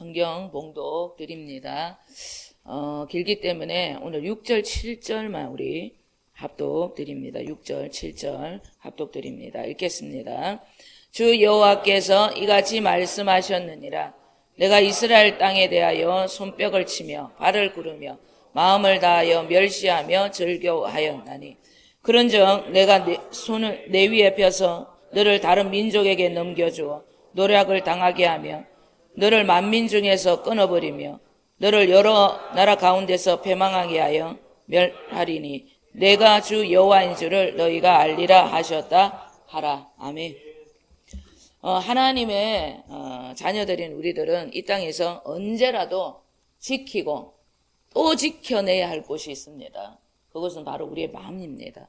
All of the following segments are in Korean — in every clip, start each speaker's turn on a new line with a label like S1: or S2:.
S1: 성경 봉독 드립니다. 길기 때문에 오늘 6절, 7절만 우리 합독 드립니다. 6절, 7절 합독 드립니다. 읽겠습니다. 주 여호와께서 이같이 말씀하셨느니라. 내가 이스라엘 땅에 대하여 손뼉을 치며 발을 구르며 마음을 다하여 멸시하며 즐겨하였나니 그런즉 내가 손을 내 위에 펴서 너를 다른 민족에게 넘겨주어 노략을 당하게 하며 너를 만민 중에서 끊어버리며 너를 여러 나라 가운데서 패망하게 하여 멸하리니 내가 주 여호와인 줄을 너희가 알리라 하셨다 하라. 아멘. 하나님의 자녀들인 우리들은 이 땅에서 언제라도 지키고 또 지켜내야 할 곳이 있습니다. 그것은 바로 우리의 마음입니다.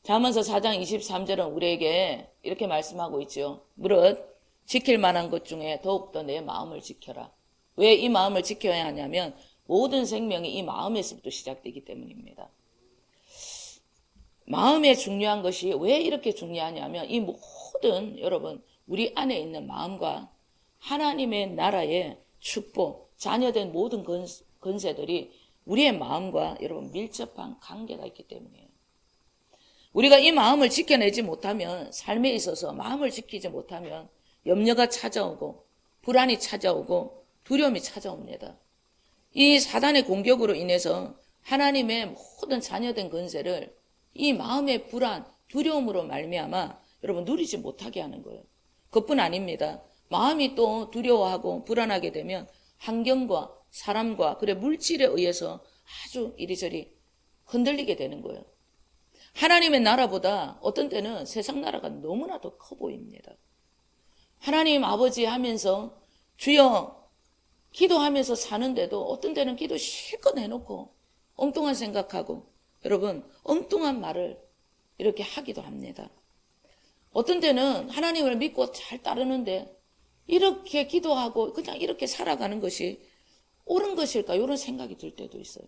S1: 잠언서 4장 23절은 우리에게 이렇게 말씀하고 있죠. 무릇 지킬 만한 것 중에 더욱더 내 마음을 지켜라. 왜 이 마음을 지켜야 하냐면 모든 생명이 이 마음에서부터 시작되기 때문입니다. 마음에 중요한 것이 왜 이렇게 중요하냐면 이 모든 여러분 우리 안에 있는 마음과 하나님의 나라의 축복, 자녀된 모든 건세들이 우리의 마음과 여러분 밀접한 관계가 있기 때문이에요. 우리가 이 마음을 지켜내지 못하면 삶에 있어서 마음을 지키지 못하면 염려가 찾아오고 불안이 찾아오고 두려움이 찾아옵니다. 이 사단의 공격으로 인해서 하나님의 모든 자녀된 건세를 이 마음의 불안, 두려움으로 말미암아 여러분 누리지 못하게 하는 거예요. 그뿐 아닙니다. 마음이 또 두려워하고 불안하게 되면 환경과 사람과 그래 물질에 의해서 아주 이리저리 흔들리게 되는 거예요. 하나님의 나라보다 어떤 때는 세상 나라가 너무나 더 커 보입니다. 하나님 아버지 하면서 주여 기도하면서 사는데도 어떤 때는 기도 실컷 해놓고 엉뚱한 생각하고 여러분 엉뚱한 말을 이렇게 하기도 합니다. 어떤 때는 하나님을 믿고 잘 따르는데 이렇게 기도하고 그냥 이렇게 살아가는 것이 옳은 것일까 이런 생각이 들 때도 있어요.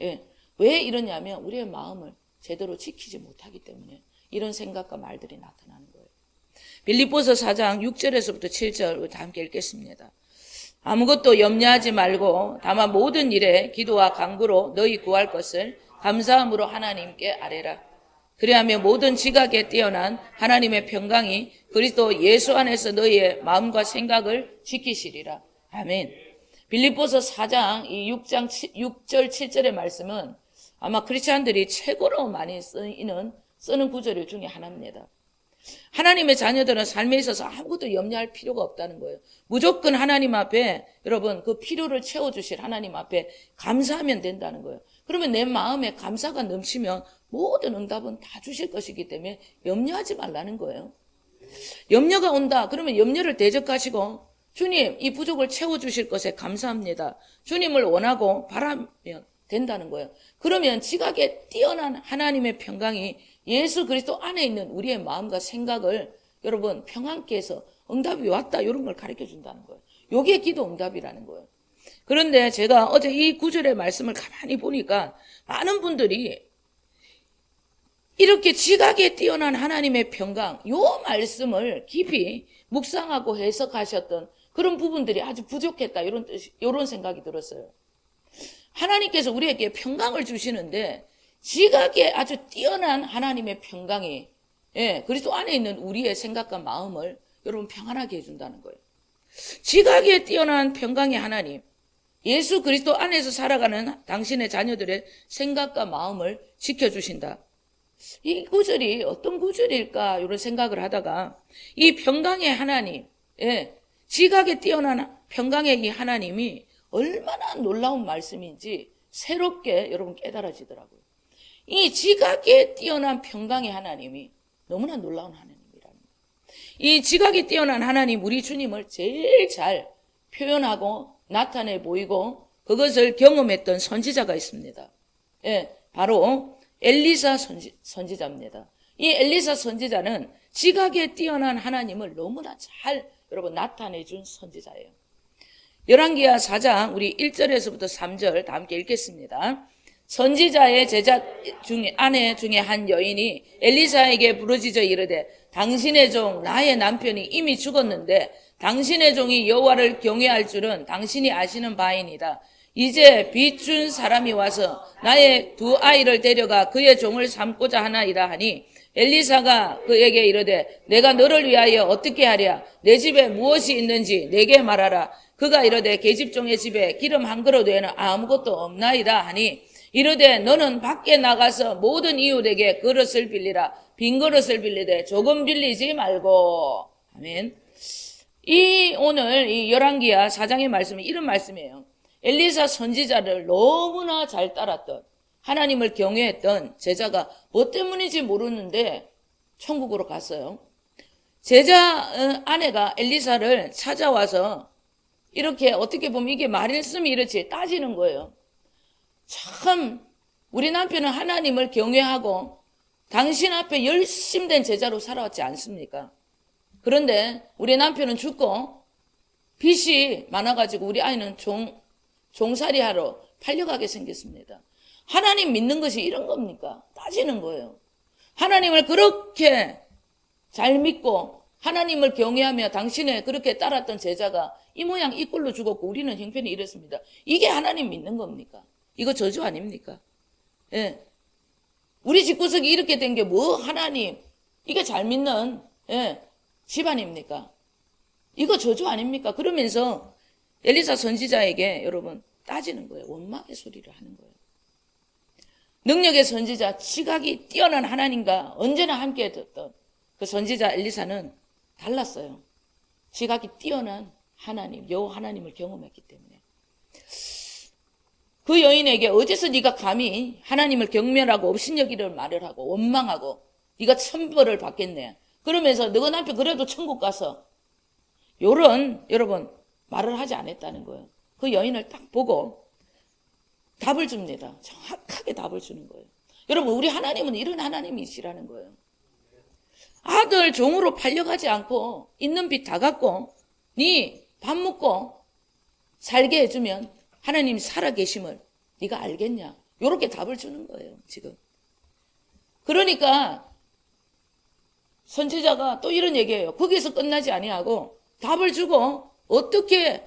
S1: 예. 왜 이러냐면 우리의 마음을 제대로 지키지 못하기 때문에 이런 생각과 말들이 나타나는 거예요. 빌립보서 4장 6절에서부터 7절 다 함께 읽겠습니다. 아무것도 염려하지 말고 다만 모든 일에 기도와 간구로 너희 구할 것을 감사함으로 하나님께 아뢰라. 그리하면 모든 지각에 뛰어난 하나님의 평강이 그리스도 예수 안에서 너희의 마음과 생각을 지키시리라. 아멘. 빌립보서 4장 이 6절 7절의 말씀은 아마 크리스찬들이 최고로 많이 쓰는 구절 중에 하나입니다. 하나님의 자녀들은 삶에 있어서 아무것도 염려할 필요가 없다는 거예요. 무조건 하나님 앞에 여러분 그 필요를 채워주실 하나님 앞에 감사하면 된다는 거예요. 그러면 내 마음에 감사가 넘치면 모든 응답은 다 주실 것이기 때문에 염려하지 말라는 거예요. 염려가 온다. 그러면 염려를 대적하시고 주님 이 부족을 채워주실 것에 감사합니다. 주님을 원하고 바라면 된다는 거예요. 그러면 지각에 뛰어난 하나님의 평강이 예수 그리스도 안에 있는 우리의 마음과 생각을 여러분 평안케 해서 응답이 왔다 이런 걸 가르쳐 준다는 거예요. 이게 기도 응답이라는 거예요. 그런데 제가 어제 이 구절의 말씀을 가만히 보니까 많은 분들이 이렇게 지각에 뛰어난 하나님의 평강 이 말씀을 깊이 묵상하고 해석하셨던 그런 부분들이 아주 부족했다 이런 생각이 들었어요. 하나님께서 우리에게 평강을 주시는데 지각에 아주 뛰어난 하나님의 평강이 그리스도 안에 있는 우리의 생각과 마음을 여러분 평안하게 해준다는 거예요. 지각에 뛰어난 평강의 하나님, 예수 그리스도 안에서 살아가는 당신의 자녀들의 생각과 마음을 지켜주신다. 이 구절이 어떤 구절일까 이런 생각을 하다가 이 평강의 하나님, 지각에 뛰어난 평강의 이 하나님이 얼마나 놀라운 말씀인지 새롭게 여러분 깨달아지더라고요. 이 지각에 뛰어난 평강의 하나님이 너무나 놀라운 하나님이라는 거예요. 이 지각에 뛰어난 하나님 우리 주님을 제일 잘 표현하고 나타내 보이고 그것을 경험했던 선지자가 있습니다. 바로 엘리사 선지자입니다. 이 엘리사 선지자는 지각에 뛰어난 하나님을 너무나 잘 여러분 나타내 준 선지자예요. 열왕기하 4장 우리 1절에서부터 3절 다 함께 읽겠습니다. 선지자의 제자 중에 아내 중에 한 여인이 엘리사에게 부르짖어 이르되 당신의 종 나의 남편이 이미 죽었는데 당신의 종이 여호와를 경외할 줄은 당신이 아시는 바이니이다. 이제 빚 준 사람이 와서 나의 두 아이를 데려가 그의 종을 삼고자 하나이다 하니 엘리사가 그에게 이르되 내가 너를 위하여 어떻게 하랴? 내 집에 무엇이 있는지 내게 말하라. 그가 이르되 계집종의 집에 기름 한 그릇 외에는 아무것도 없나이다 하니 이르되 너는 밖에 나가서 모든 이웃에게 그릇을 빌리라. 빈 그릇을 빌리되 조금 빌리지 말고. 아멘. 오늘 이 열왕기야 4장의 말씀이 이런 말씀이에요. 엘리사 선지자를 너무나 잘 따랐던, 하나님을 경외했던 제자가 뭐 때문인지 모르는데 천국으로 갔어요. 제자 아내가 엘리사를 찾아와서 이렇게 어떻게 보면 이게 말씀이 이렇지 따지는 거예요. 참 우리 남편은 하나님을 경외하고 당신 앞에 열심된 제자로 살아왔지 않습니까? 그런데 우리 남편은 죽고 빚이 많아가지고 우리 아이는 종살이하러 팔려가게 생겼습니다. 하나님 믿는 것이 이런 겁니까? 따지는 거예요. 하나님을 그렇게 잘 믿고 하나님을 경외하며 당신의 그렇게 따랐던 제자가 이 모양 이 꼴로 죽었고 우리는 형편이 이렇습니다. 이게 하나님 믿는 겁니까? 이거 저주 아닙니까? 예. 우리 집구석이 이렇게 된 게 뭐 하나님 이게 잘 믿는 집안입니까? 이거 저주 아닙니까? 그러면서 엘리사 선지자에게 여러분 따지는 거예요. 원망의 소리를 하는 거예요. 능력의 선지자, 지각이 뛰어난 하나님과 언제나 함께 듣던 그 선지자 엘리사는 달랐어요. 지각이 뛰어난 하나님, 여호와 하나님을 경험했기 때문에. 그 여인에게 어디서 네가 감히 하나님을 경멸하고 업신여기를 말을 하고 원망하고 네가 천벌을 받겠네. 그러면서 너 남편 그래도 천국 가서 요런 여러분 말을 하지 않았다는 거예요. 그 여인을 딱 보고 답을 줍니다. 정확하게 답을 주는 거예요. 여러분 우리 하나님은 이런 하나님이시라는 거예요. 아들 종으로 팔려가지 않고 있는 빚 다 갚고 네 밥 먹고 살게 해주면 하나님 살아계심을 네가 알겠냐? 이렇게 답을 주는 거예요. 지금. 그러니까 선지자가 또 이런 얘기예요. 거기서 끝나지 아니하고 답을 주고 어떻게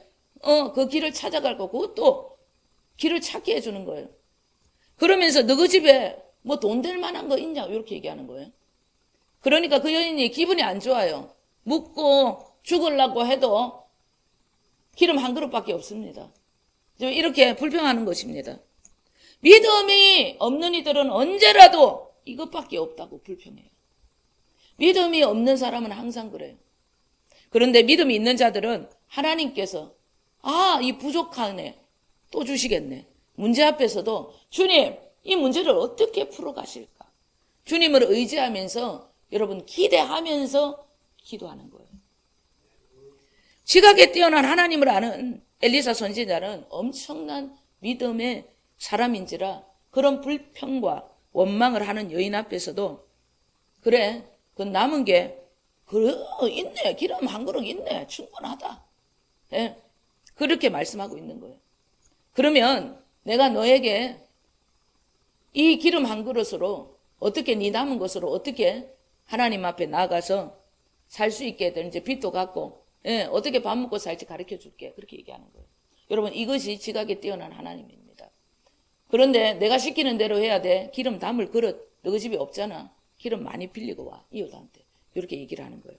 S1: 그 길을 찾아갈 거고 그것도 길을 찾게 해주는 거예요. 그러면서 너희 집에 뭐 돈 될 만한 거 있냐? 이렇게 얘기하는 거예요. 그러니까 그 여인이 기분이 안 좋아요. 묻고 죽으려고 해도 기름 한 그릇밖에 없습니다. 이렇게 불평하는 것입니다. 믿음이 없는 이들은 언제라도 이것밖에 없다고 불평해요. 믿음이 없는 사람은 항상 그래요. 그런데 믿음이 있는 자들은 하나님께서 이 부족하네 또 주시겠네. 문제 앞에서도 주님 이 문제를 어떻게 풀어가실까? 주님을 의지하면서 여러분 기대하면서 기도하는 거예요. 지각에 뛰어난 하나님을 아는 엘리사 선지자는 엄청난 믿음의 사람인지라 그런 불평과 원망을 하는 여인 앞에서도 그래 그 남은 게 그래 있네 기름 한 그릇 있네 충분하다. 예, 그렇게 말씀하고 있는 거예요. 그러면 내가 너에게 이 기름 한 그릇으로 어떻게 네 남은 것으로 어떻게 하나님 앞에 나가서 살 수 있게 되는지 빚도 갚고 어떻게 밥 먹고 살지 가르쳐 줄게. 그렇게 얘기하는 거예요. 여러분 이것이 지각에 뛰어난 하나님입니다. 그런데 내가 시키는 대로 해야 돼. 기름 담을 그릇 너희 집에 없잖아. 기름 많이 빌리고 와 이웃한테. 이렇게 얘기를 하는 거예요.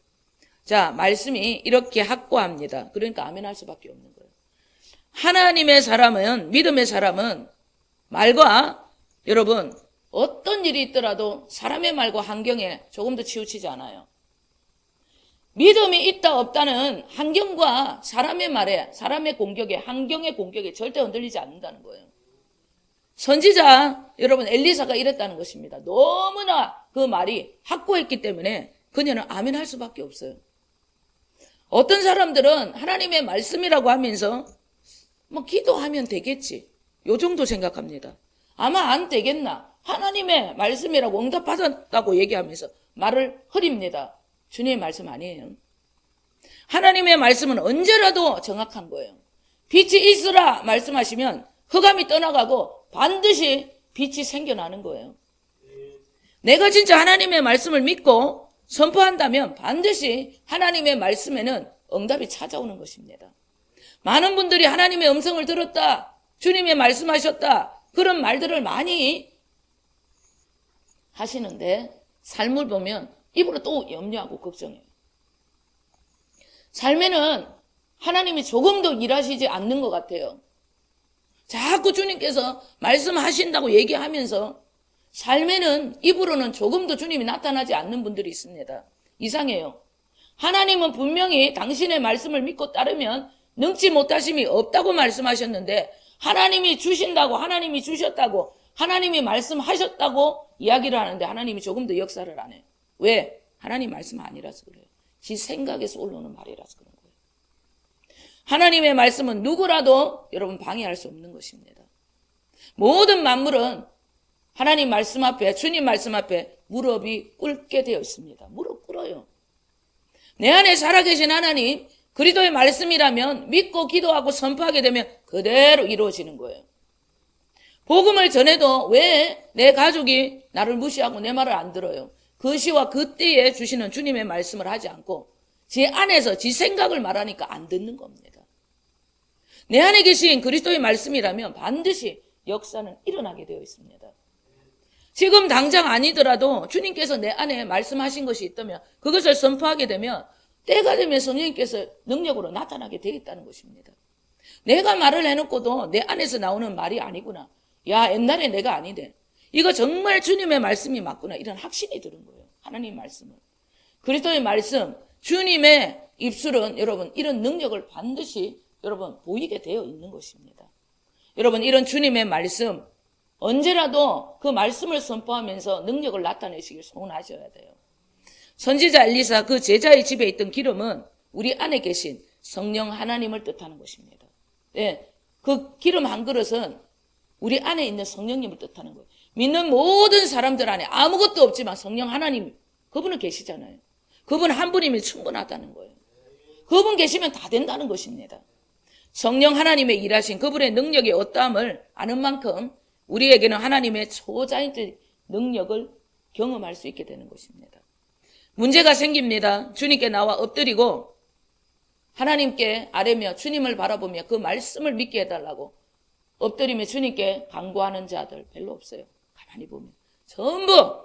S1: 자 말씀이 이렇게 확고합니다. 그러니까 아멘 할 수밖에 없는 거예요. 하나님의 사람은 믿음의 사람은 말과 여러분 어떤 일이 있더라도 사람의 말과 환경에 조금 더 치우치지 않아요. 믿음이 있다 없다는 환경과 사람의 말에 사람의 공격에 환경의 공격에 절대 흔들리지 않는다는 거예요. 선지자 여러분 엘리사가 이랬다는 것입니다. 너무나 그 말이 확고했기 때문에 그녀는 아멘 할 수밖에 없어요. 어떤 사람들은 하나님의 말씀이라고 하면서 뭐 기도하면 되겠지 요 정도 생각합니다. 아마 안 되겠나 하나님의 말씀이라고 응답받았다고 얘기하면서 말을 흐립니다. 주님의 말씀 아니에요. 하나님의 말씀은 언제라도 정확한 거예요. 빛이 있으라 말씀하시면 흑암이 떠나가고 반드시 빛이 생겨나는 거예요. 내가 진짜 하나님의 말씀을 믿고 선포한다면 반드시 하나님의 말씀에는 응답이 찾아오는 것입니다. 많은 분들이 하나님의 음성을 들었다, 주님이 말씀하셨다, 그런 말들을 많이 하시는데 삶을 보면 입으로 또 염려하고 걱정해요. 삶에는 하나님이 조금도 일하시지 않는 것 같아요. 자꾸 주님께서 말씀하신다고 얘기하면서 삶에는 입으로는 조금도 주님이 나타나지 않는 분들이 있습니다. 이상해요. 하나님은 분명히 당신의 말씀을 믿고 따르면 능치 못하심이 없다고 말씀하셨는데 하나님이 주신다고, 하나님이 주셨다고, 하나님이 말씀하셨다고 이야기를 하는데 하나님이 조금 더 역사를 안 해요. 왜? 하나님 말씀 아니라서 그래요. 지 생각에서 올라오는 말이라서 그런 거예요. 하나님의 말씀은 누구라도 여러분 방해할 수 없는 것입니다. 모든 만물은 하나님 말씀 앞에, 주님 말씀 앞에 무릎이 꿇게 되어 있습니다. 무릎 꿇어요. 내 안에 살아계신 하나님, 그리스도의 말씀이라면 믿고 기도하고 선포하게 되면 그대로 이루어지는 거예요. 복음을 전해도 왜 내 가족이 나를 무시하고 내 말을 안 들어요? 그 시와 그 때에 주시는 주님의 말씀을 하지 않고 제 안에서 지 생각을 말하니까 안 듣는 겁니다. 내 안에 계신 그리스도의 말씀이라면 반드시 역사는 일어나게 되어 있습니다. 지금 당장 아니더라도 주님께서 내 안에 말씀하신 것이 있다면 그것을 선포하게 되면 때가 되면 성령님께서 능력으로 나타나게 되겠다는 것입니다. 내가 말을 해놓고도 내 안에서 나오는 말이 아니구나. 야, 옛날에 내가 아니네. 이거 정말 주님의 말씀이 맞구나. 이런 확신이 드는 거예요. 하나님 말씀은. 그리스도의 말씀, 주님의 입술은 여러분 이런 능력을 반드시 여러분 보이게 되어 있는 것입니다. 여러분 이런 주님의 말씀 언제라도 그 말씀을 선포하면서 능력을 나타내시길 소원하셔야 돼요. 선지자 엘리사 그 제자의 집에 있던 기름은 우리 안에 계신 성령 하나님을 뜻하는 것입니다. 예, 그 기름 한 그릇은 우리 안에 있는 성령님을 뜻하는 거예요. 믿는 모든 사람들 안에 아무것도 없지만 성령 하나님, 그분은 계시잖아요. 그분 한 분이면 충분하다는 거예요. 그분 계시면 다 된다는 것입니다. 성령 하나님의 일하신 그분의 능력의 어떠함을 아는 만큼 우리에게는 하나님의 초자연적 능력을 경험할 수 있게 되는 것입니다. 문제가 생깁니다. 주님께 나와 엎드리고 하나님께 아뢰며 주님을 바라보며 그 말씀을 믿게 해달라고 엎드리며 주님께 간구하는 자들 별로 없어요. 가만히 보면 전부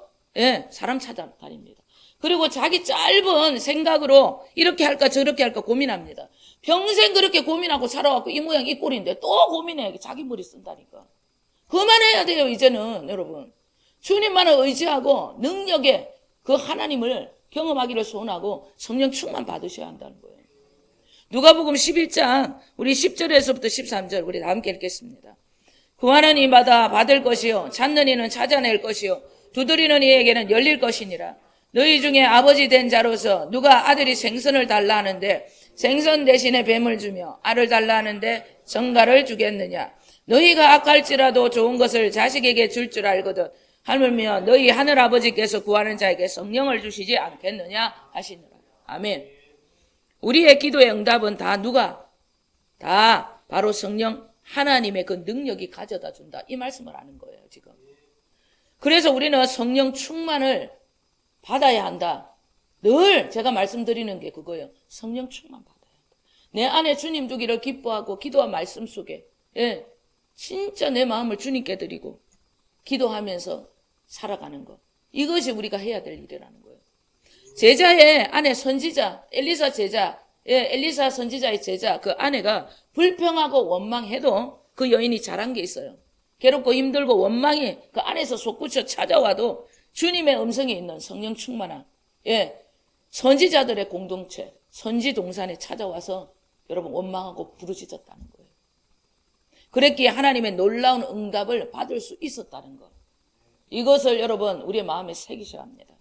S1: 사람 찾아다닙니다. 그리고 자기 짧은 생각으로 이렇게 할까 저렇게 할까 고민합니다. 평생 그렇게 고민하고 살아왔고 이 모양 이 꼴인데 또 고민해. 자기 머리 쓴다니까. 그만해야 돼요. 이제는 여러분 주님만을 의지하고 능력의 그 하나님을 경험하기를 소원하고 성령 충만 받으셔야 한다는 거예요. 누가복음 11장 우리 10절에서부터 13절 우리 다 함께 읽겠습니다. 구하는 이마다 받을 것이요 찾는 이는 찾아낼 것이요 두드리는 이에게는 열릴 것이니라. 너희 중에 아버지 된 자로서 누가 아들이 생선을 달라 하는데 생선 대신에 뱀을 주며 알을 달라 하는데 정갈을 주겠느냐. 너희가 악할지라도 좋은 것을 자식에게 줄 줄 알거든 하물며 너희 하늘아버지께서 구하는 자에게 성령을 주시지 않겠느냐 하시느라. 아멘. 우리의 기도의 응답은 다 누가? 다 바로 성령 하나님의 그 능력이 가져다 준다. 이 말씀을 하는 거예요 지금. 그래서 우리는 성령 충만을 받아야 한다. 늘 제가 말씀드리는 게 그거예요. 성령 충만 받아야 한다. 내 안에 주님 두기를 기뻐하고 기도와 말씀 속에 진짜 내 마음을 주님께 드리고 기도하면서 살아가는 것. 이것이 우리가 해야 될 일이라는 거예요. 제자의 아내 선지자 엘리사 제자 엘리사 선지자의 제자 그 아내가 불평하고 원망해도 그 여인이 잘한 게 있어요. 괴롭고 힘들고 원망이 그 안에서 솟구쳐 찾아와도 주님의 음성이 있는 성령 충만한 선지자들의 공동체 선지 동산에 찾아와서 여러분 원망하고 부르짖었다는 거예요. 그랬기에 하나님의 놀라운 응답을 받을 수 있었다는 것. 이것을 여러분 우리의 마음에 새기셔야 합니다.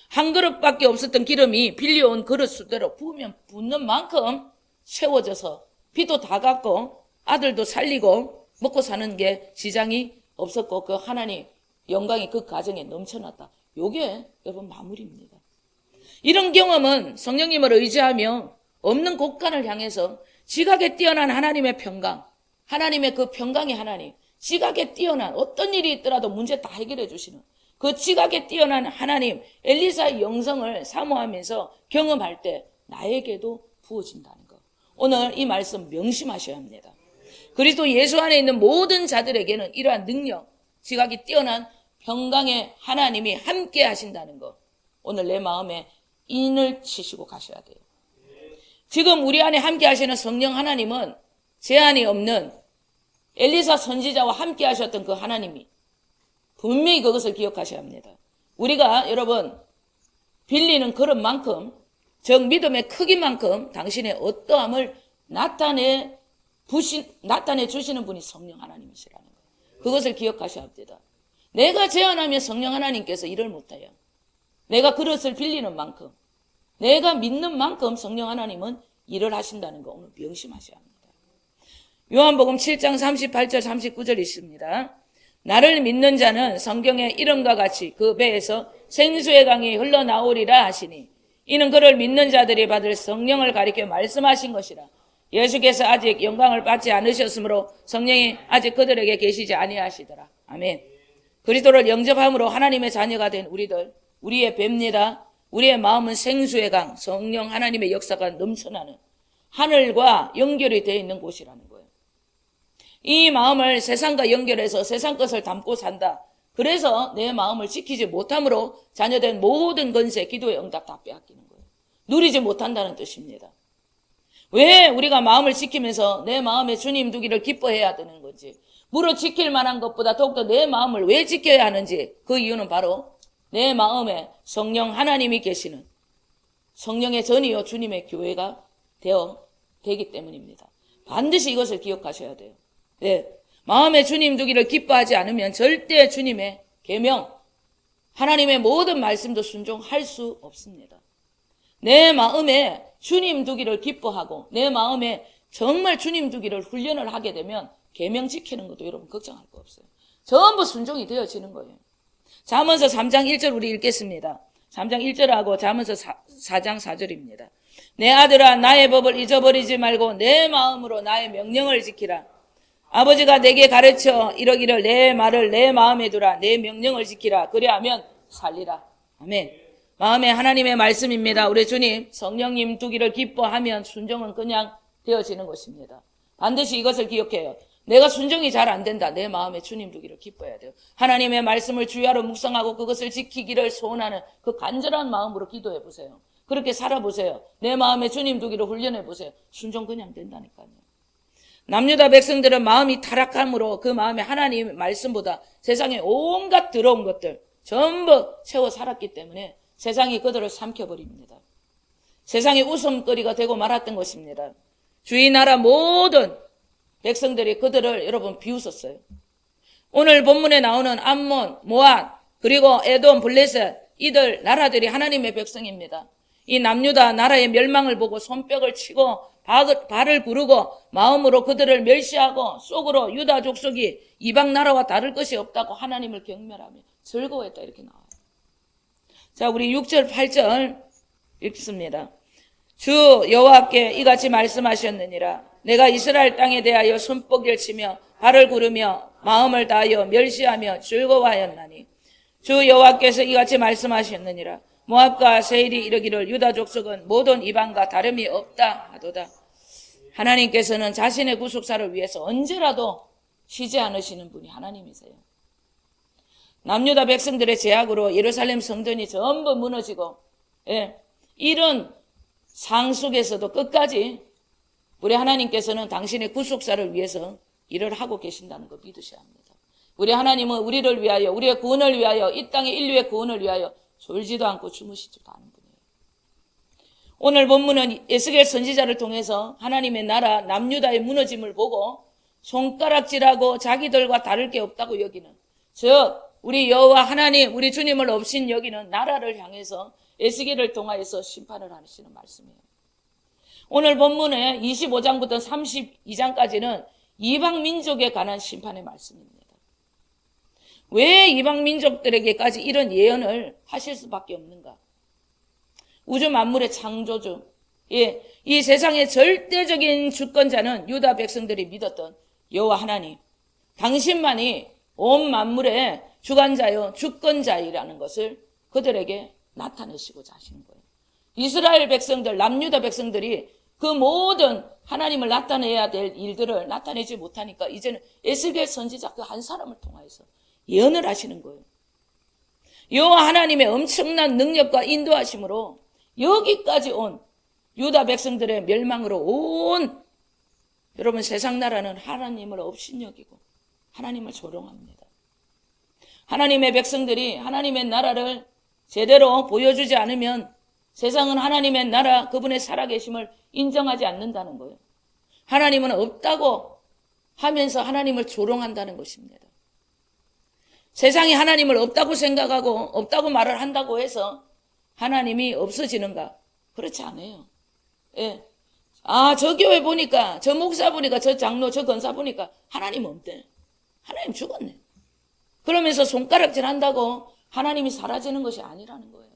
S1: 한 그릇밖에 없었던 기름이 빌려온 그릇 수대로 부으면 붓는 만큼 채워져서 비도 다 갔고 아들도 살리고 먹고 사는 게 지장이 없었고 그 하나님 영광이 그 가정에 넘쳐났다. 이게 여러분 마무리입니다. 이런 경험은 성령님을 의지하며 없는 곳간을 향해서 지각에 뛰어난 하나님의 평강, 하나님의 그 평강의 하나님, 지각에 뛰어난 어떤 일이 있더라도 문제 다 해결해 주시는 그 지각에 뛰어난 하나님 엘리사의 영성을 사모하면서 경험할 때 나에게도 부어진다는 것. 오늘 이 말씀 명심하셔야 합니다. 그리스도 예수 안에 있는 모든 자들에게는 이러한 능력, 지각이 뛰어난 평강의 하나님이 함께 하신다는 것. 오늘 내 마음에 인을 치시고 가셔야 돼요. 지금 우리 안에 함께 하시는 성령 하나님은 제한이 없는 엘리사 선지자와 함께 하셨던 그 하나님이 분명히 그것을 기억하셔야 합니다. 우리가 여러분 빌리는 그릇만큼 즉 믿음의 크기만큼 당신의 어떠함을 나타내 주시는 분이 성령 하나님이시라는 거예요. 그것을 기억하셔야 합니다. 내가 제안하면 성령 하나님께서 일을 못해요. 내가 그릇을 빌리는 만큼 내가 믿는 만큼 성령 하나님은 일을 하신다는 거 오늘 명심하셔야 합니다. 요한복음 7장 38절 39절 있습니다. 나를 믿는 자는 성경의 이름과 같이 그 배에서 생수의 강이 흘러나오리라 하시니 이는 그를 믿는 자들이 받을 성령을 가리켜 말씀하신 것이라. 예수께서 아직 영광을 받지 않으셨으므로 성령이 아직 그들에게 계시지 아니하시더라. 아멘. 그리스도를 영접함으로 하나님의 자녀가 된 우리들, 우리의 뱀니다. 우리의 마음은 생수의 강, 성령 하나님의 역사가 넘쳐나는 하늘과 연결이 되어 있는 곳이라는 거예요. 이 마음을 세상과 연결해서 세상 것을 담고 산다. 그래서 내 마음을 지키지 못함으로 자녀된 모든 건세, 기도의 응답 다 빼앗기는 거예요. 누리지 못한다는 뜻입니다. 왜 우리가 마음을 지키면서 내 마음에 주님 두기를 기뻐해야 되는 건지, 물어 지킬 만한 것보다 더욱더 내 마음을 왜 지켜야 하는지, 그 이유는 바로 내 마음에 성령 하나님이 계시는 성령의 전이요 주님의 교회가 되기 때문입니다. 반드시 이것을 기억하셔야 돼요. 네. 마음에 주님 두기를 기뻐하지 않으면 절대 주님의 계명, 하나님의 모든 말씀도 순종할 수 없습니다. 내 마음에 주님 두기를 기뻐하고 내 마음에 정말 주님 두기를 훈련을 하게 되면 계명 지키는 것도 여러분 걱정할 거 없어요. 전부 순종이 되어지는 거예요. 잠언서 3장 1절 우리 읽겠습니다. 3장 1절하고 잠언서 4장 4절입니다. 내 아들아 나의 법을 잊어버리지 말고 내 마음으로 나의 명령을 지키라. 아버지가 내게 가르쳐 이러기를 내 말을 내 마음에 두라. 내 명령을 지키라. 그리하면 살리라. 아멘. 마음에 하나님의 말씀입니다. 우리 주님 성령님 두기를 기뻐하면 순종은 그냥 되어지는 것입니다. 반드시 이것을 기억해요. 내가 순종이 잘 안 된다. 내 마음에 주님 두기를 기뻐해야 돼요. 하나님의 말씀을 주야로 묵상하고 그것을 지키기를 소원하는 그 간절한 마음으로 기도해 보세요. 그렇게 살아보세요. 내 마음에 주님 두기를 훈련해 보세요. 순종 그냥 된다니까요. 남유다 백성들은 마음이 타락함으로 그 마음에 하나님 말씀보다 세상에 온갖 더러운 것들 전부 채워 살았기 때문에 세상이 그들을 삼켜버립니다. 세상의 웃음거리가 되고 말았던 것입니다. 주의 나라 모든 백성들이 그들을 여러분 비웃었어요. 오늘 본문에 나오는 암몬, 모압, 그리고 에돔, 블레셋 이들 나라들이 하나님의 백성입니다. 이 남유다 나라의 멸망을 보고 손뼉을 치고 발을 구르고 마음으로 그들을 멸시하고 속으로 유다 족속이 이방 나라와 다를 것이 없다고 하나님을 경멸하며 즐거워했다 이렇게 나와요. 자, 우리 6절 8절 읽습니다. 주 여호와께 이같이 말씀하셨느니라. 내가 이스라엘 땅에 대하여 손뼉을 치며 발을 구르며 마음을 다하여 멸시하며 즐거워하였나니 주 여호와께서 이같이 말씀하셨느니라. 모압과 세일이 이르기를 유다 족속은 모든 이방과 다름이 없다 하도다. 하나님께서는 자신의 구속사를 위해서 언제라도 쉬지 않으시는 분이 하나님이세요. 남유다 백성들의 제약으로 예루살렘 성전이 전부 무너지고 이런 상 속에서도 끝까지 우리 하나님께서는 당신의 구속사를 위해서 일을 하고 계신다는 거 믿으셔야 합니다. 우리 하나님은 우리를 위하여 우리의 구원을 위하여 이 땅의 인류의 구원을 위하여 졸지도 않고 주무시지도 않은 분이에요. 오늘 본문은 에스겔 선지자를 통해서 하나님의 나라 남유다의 무너짐을 보고 손가락질하고 자기들과 다를 게 없다고 여기는 즉 우리 여호와 하나님 우리 주님을 없인 여기는 나라를 향해서 에스겔을 통하여서 심판을 하시는 말씀이에요. 오늘 본문의 25장부터 32장까지는 이방 민족에 관한 심판의 말씀입니다. 왜 이방 민족들에게까지 이런 예언을 하실 수밖에 없는가? 우주 만물의 창조주, 이 세상의 절대적인 주권자는 유다 백성들이 믿었던 여호와 하나님, 당신만이 온 만물의 주관자요 주권자이라는 것을 그들에게 나타내시고자 하시는 거예요. 이스라엘 백성들, 남유다 백성들이 그 모든 하나님을 나타내야 될 일들을 나타내지 못하니까 이제는 에스겔 선지자 그 한 사람을 통하여서 예언을 하시는 거예요. 여호와 하나님의 엄청난 능력과 인도하심으로 여기까지 온 유다 백성들의 멸망으로 온 여러분 세상 나라는 하나님을 업신여기고 하나님을 조롱합니다. 하나님의 백성들이 하나님의 나라를 제대로 보여주지 않으면 세상은 하나님의 나라 그분의 살아계심을 인정하지 않는다는 거예요. 하나님은 없다고 하면서 하나님을 조롱한다는 것입니다. 세상이 하나님을 없다고 생각하고 없다고 말을 한다고 해서 하나님이 없어지는가? 그렇지 않아요. 예. 저 교회 보니까, 저 목사 보니까, 저 장로, 저 권사 보니까 하나님 없대. 하나님 죽었네. 그러면서 손가락질 한다고 하나님이 사라지는 것이 아니라는 거예요.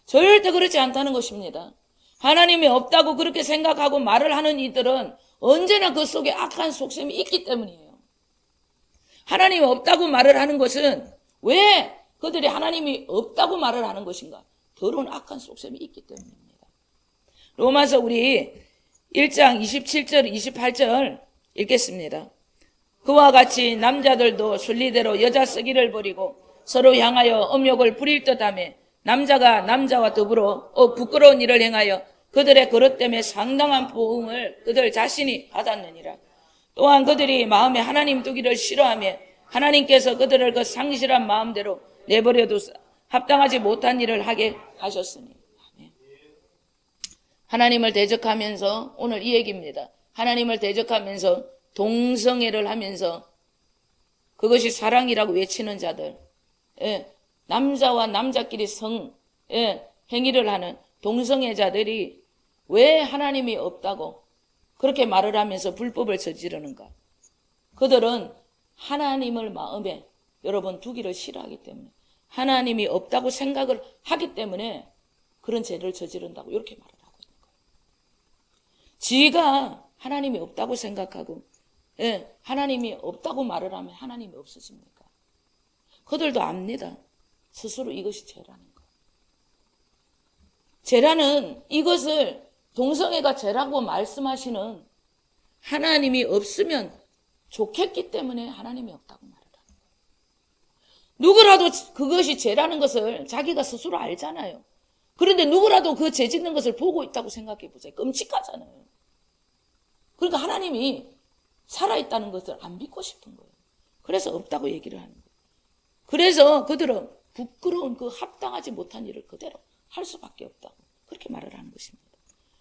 S1: 절대 그렇지 않다는 것입니다. 하나님이 없다고 그렇게 생각하고 말을 하는 이들은 언제나 그 속에 악한 속셈이 있기 때문이에요. 하나님이 없다고 말을 하는 것은 왜 그들이 하나님이 없다고 말을 하는 것인가? 더러운 악한 속셈이 있기 때문입니다. 로마서 우리 1장 27절 28절 읽겠습니다. 그와 같이 남자들도 순리대로 여자 쓰기를 버리고 서로 향하여 음욕을 부릴 듯하며 남자가 남자와 더불어 부끄러운 일을 행하여 그들의 그릇 때문에 상당한 보응을 그들 자신이 받았느니라. 또한 그들이 마음에 하나님 두기를 싫어하며 하나님께서 그들을 그 상실한 마음대로 내버려둬 합당하지 못한 일을 하게 하셨으니. 하나님을 대적하면서 오늘 이 얘기입니다. 하나님을 대적하면서 동성애를 하면서 그것이 사랑이라고 외치는 자들, 남자와 남자끼리 행위를 하는 동성애자들이 왜 하나님이 없다고 그렇게 말을 하면서 불법을 저지르는가? 그들은 하나님을 마음에 여러분 두기를 싫어하기 때문에 하나님이 없다고 생각을 하기 때문에 그런 죄를 저지른다고 이렇게 말을 하고 있는 거예요. 지가 하나님이 없다고 생각하고 하나님이 없다고 말을 하면 하나님이 없어집니까? 그들도 압니다. 스스로 이것이 죄라는 거. 죄라는 이것을 동성애가 죄라고 말씀하시는 하나님이 없으면 좋겠기 때문에 하나님이 없다고 말을 하는 거예요. 누구라도 그것이 죄라는 것을 자기가 스스로 알잖아요. 그런데 누구라도 그 죄 짓는 것을 보고 있다고 생각해 보세요. 끔찍하잖아요. 그러니까 하나님이 살아있다는 것을 안 믿고 싶은 거예요. 그래서 없다고 얘기를 하는 거예요. 그래서 그들은 부끄러운 그 합당하지 못한 일을 그대로 할 수밖에 없다고 그렇게 말을 하는 것입니다.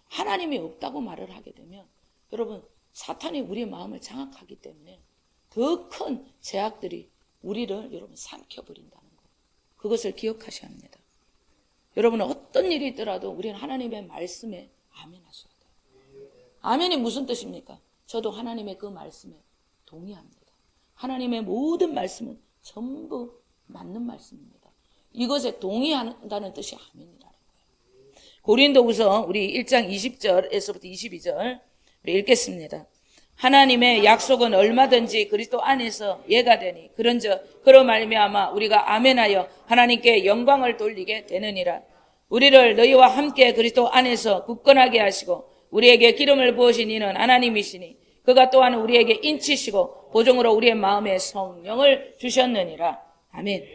S1: 하나님이 없다고 말을 하게 되면 여러분 사탄이 우리의 마음을 장악하기 때문에 더 큰 제약들이 우리를 여러분 삼켜버린다는 것. 그것을 기억하셔야 합니다. 여러분은 어떤 일이 있더라도 우리는 하나님의 말씀에 아멘 하셔야 돼요. 아멘이 무슨 뜻입니까? 저도 하나님의 그 말씀에 동의합니다. 하나님의 모든 말씀은 전부 맞는 말씀입니다. 이것에 동의한다는 뜻이 아멘이라는 거예요. 고린도후서 우리 1장 20절에서부터 22절 우리 읽겠습니다. 하나님의 약속은 얼마든지 그리스도 안에서 예가 되니 그런즉 그로 말미암아 우리가 아멘하여 하나님께 영광을 돌리게 되느니라. 우리를 너희와 함께 그리스도 안에서 굳건하게 하시고 우리에게 기름을 부으신 이는 하나님이시니 그가 또한 우리에게 인치시고 보증으로 우리의 마음에 성령을 주셨느니라. 아멘.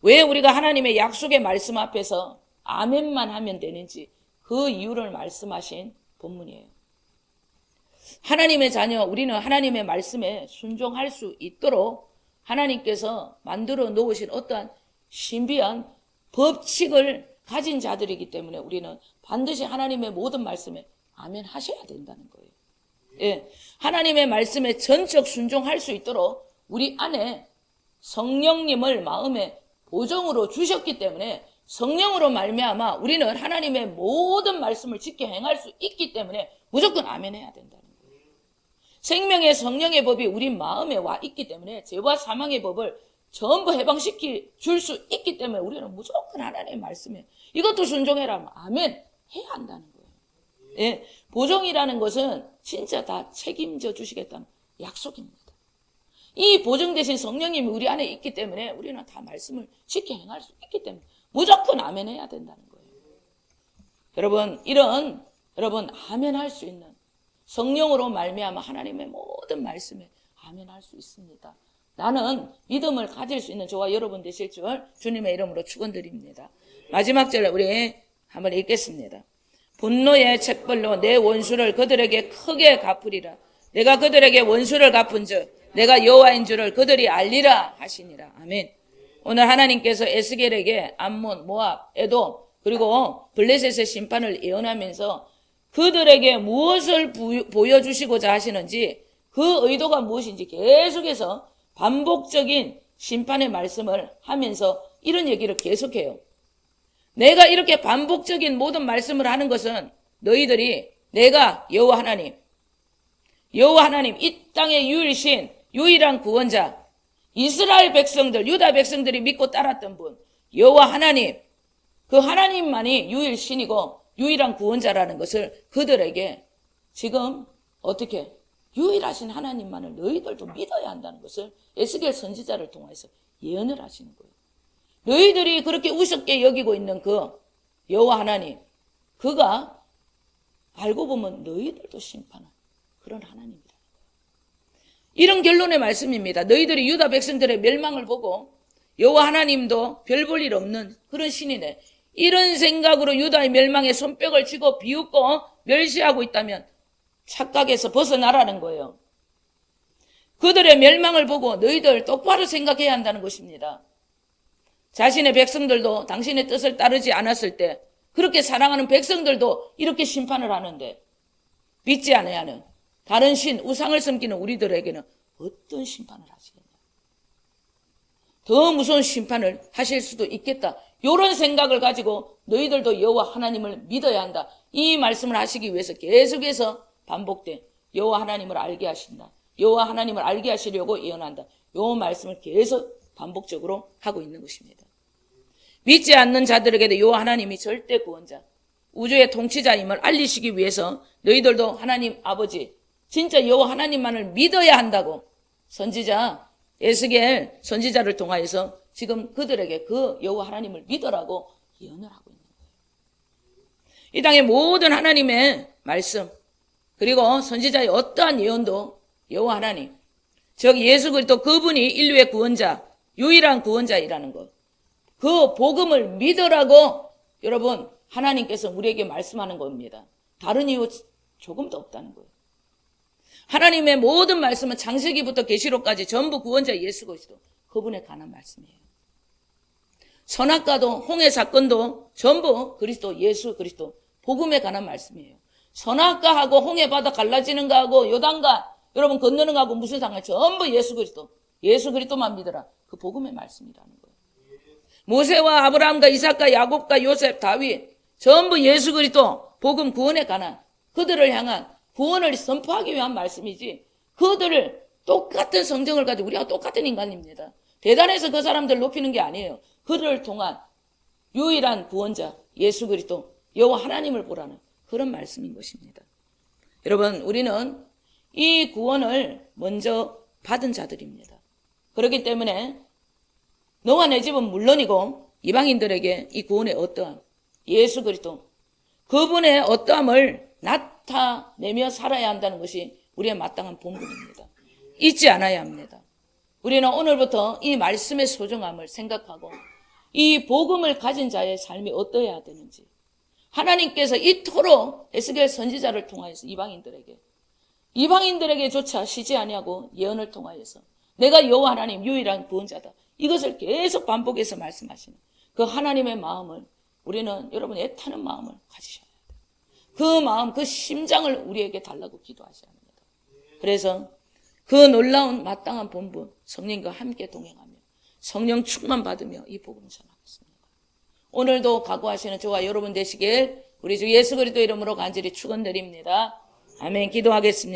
S1: 왜 우리가 하나님의 약속의 말씀 앞에서 아멘만 하면 되는지 그 이유를 말씀하신 본문이에요. 하나님의 자녀, 우리는 하나님의 말씀에 순종할 수 있도록 하나님께서 만들어 놓으신 어떠한 신비한 법칙을 가진 자들이기 때문에 우리는 반드시 하나님의 모든 말씀에 아멘 하셔야 된다는 거예요. 하나님의 말씀에 전적 순종할 수 있도록 우리 안에 성령님을 마음에 보정으로 주셨기 때문에 성령으로 말미암아 우리는 하나님의 모든 말씀을 지켜 행할 수 있기 때문에 무조건 아멘 해야 된다는 거예요. 생명의 성령의 법이 우리 마음에 와 있기 때문에 죄와 사망의 법을 전부 해방시켜 줄 수 있기 때문에 우리는 무조건 하나님의 말씀에 이것도 순종해라 아멘 해야 한다는 거예요. 보정이라는 것은 진짜 다 책임져 주시겠다는 약속입니다. 이 보증 대신 성령님이 우리 안에 있기 때문에 우리는 다 말씀을 지켜 행할 수 있기 때문에 무조건 아멘 해야 된다는 거예요. 여러분 아멘 할 수 있는 성령으로 말미암아 하나님의 모든 말씀에 아멘 할 수 있습니다. 나는 믿음을 가질 수 있는 저와 여러분 되실 줄 주님의 이름으로 축원드립니다. 마지막 절 우리 한번 읽겠습니다. 분노의 책벌로 내 원수를 그들에게 크게 갚으리라. 내가 그들에게 원수를 갚은즉 내가 여호와인 줄을 그들이 알리라 하시니라. 아멘. 오늘 하나님께서 에스겔에게 암몬, 모압, 에돔 그리고 블레셋의 심판을 예언하면서 그들에게 무엇을 보여주시고자 하시는지 그 의도가 무엇인지 계속해서 반복적인 심판의 말씀을 하면서 이런 얘기를 계속해요. 내가 이렇게 반복적인 모든 말씀을 하는 것은 너희들이 내가 여호와 하나님 이 땅의 유일신 유일한 구원자 이스라엘 백성들 유다 백성들이 믿고 따랐던 분 여호와 하나님 그 하나님만이 유일신이고 유일한 구원자라는 것을 그들에게 지금 어떻게 유일하신 하나님만을 너희들도 믿어야 한다는 것을 에스겔 선지자를 통해서 예언을 하시는 거예요. 너희들이 그렇게 우습게 여기고 있는 그 여호와 하나님 그가 알고 보면 너희들도 심판한 그런 하나님이라는 거예요. 이런 결론의 말씀입니다. 너희들이 유다 백성들의 멸망을 보고 여호와 하나님도 별 볼 일 없는 그런 신이네. 이런 생각으로 유다의 멸망에 손뼉을 쥐고 비웃고 멸시하고 있다면 착각에서 벗어나라는 거예요. 그들의 멸망을 보고 너희들 똑바로 생각해야 한다는 것입니다. 자신의 백성들도 당신의 뜻을 따르지 않았을 때 그렇게 사랑하는 백성들도 이렇게 심판을 하는데 믿지 않아야 하는 다른 신, 우상을 섬기는 우리들에게는 어떤 심판을 하시겠냐. 더 무서운 심판을 하실 수도 있겠다. 이런 생각을 가지고 너희들도 여호와 하나님을 믿어야 한다. 이 말씀을 하시기 위해서 계속해서 반복된 여호와 하나님을 알게 하신다. 여호와 하나님을 알게 하시려고 예언한다. 이 말씀을 계속 반복적으로 하고 있는 것입니다. 믿지 않는 자들에게도 여호와 하나님이 절대 구원자, 우주의 통치자임을 알리시기 위해서 너희들도 하나님 아버지, 진짜 여호와 하나님만을 믿어야 한다고 선지자 에스겔 선지자를 통하여서 지금 그들에게 그 여호와 하나님을 믿으라고 예언을 하고 있는 거예요. 이 땅의 모든 하나님의 말씀 그리고 선지자의 어떠한 예언도 여호와 하나님, 즉 예수 그리스도 그분이 인류의 구원자, 유일한 구원자이라는 것, 그 복음을 믿으라고 여러분 하나님께서 우리에게 말씀하는 겁니다. 다른 이유 조금도 없다는 거예요. 하나님의 모든 말씀은 창세기부터 계시록까지 전부 구원자 예수 그리스도 그분에 관한 말씀이에요. 선악과도 홍해 사건도 전부 그리스도 예수 그리스도 복음에 관한 말씀이에요. 선악과하고 홍해 바다 갈라지는 거하고 요단강 여러분 건너는 거하고 무슨 상관이 전부 예수 그리스도만 믿어라. 그 복음의 말씀이라는 거예요. 모세와 아브라함과 이삭과 야곱과 요셉 다윗 전부 예수 그리스도 복음 구원에 관한 그들을 향한 구원을 선포하기 위한 말씀이지 그들을 똑같은 성정을 가지고 우리가 똑같은 인간입니다. 대단해서 그 사람들 높이는 게 아니에요. 그들을 통한 유일한 구원자 예수 그리스도 여호와 하나님을 보라는 그런 말씀인 것입니다. 여러분 우리는 이 구원을 먼저 받은 자들입니다. 그렇기 때문에 너와 내 집은 물론이고 이방인들에게 이 구원의 어떠함 예수 그리스도 그분의 어떠함을 나타내며 살아야 한다는 것이 우리의 마땅한 본분입니다. 잊지 않아야 합니다. 우리는 오늘부터 이 말씀의 소중함을 생각하고 이 복음을 가진 자의 삶이 어떠해야 되는지 하나님께서 이토록 에스겔 선지자를 통하여서 이방인들에게조차 쉬지 아니하고 예언을 통하여서 내가 여호와 하나님 유일한 구원자다. 이것을 계속 반복해서 말씀하시는 그 하나님의 마음을 우리는 여러분 애타는 마음을 가지셔야 돼요. 그 마음, 그 심장을 우리에게 달라고 기도하셔야 합니다. 그래서 그 놀라운 마땅한 본분 성령과 함께 동행하며 성령 충만 받으며 이 복음을 전하겠습니다. 오늘도 각오하시는 저와 여러분 되시길 우리 주 예수 그리스도 이름으로 간절히 축원드립니다. 아멘. 기도하겠습니다.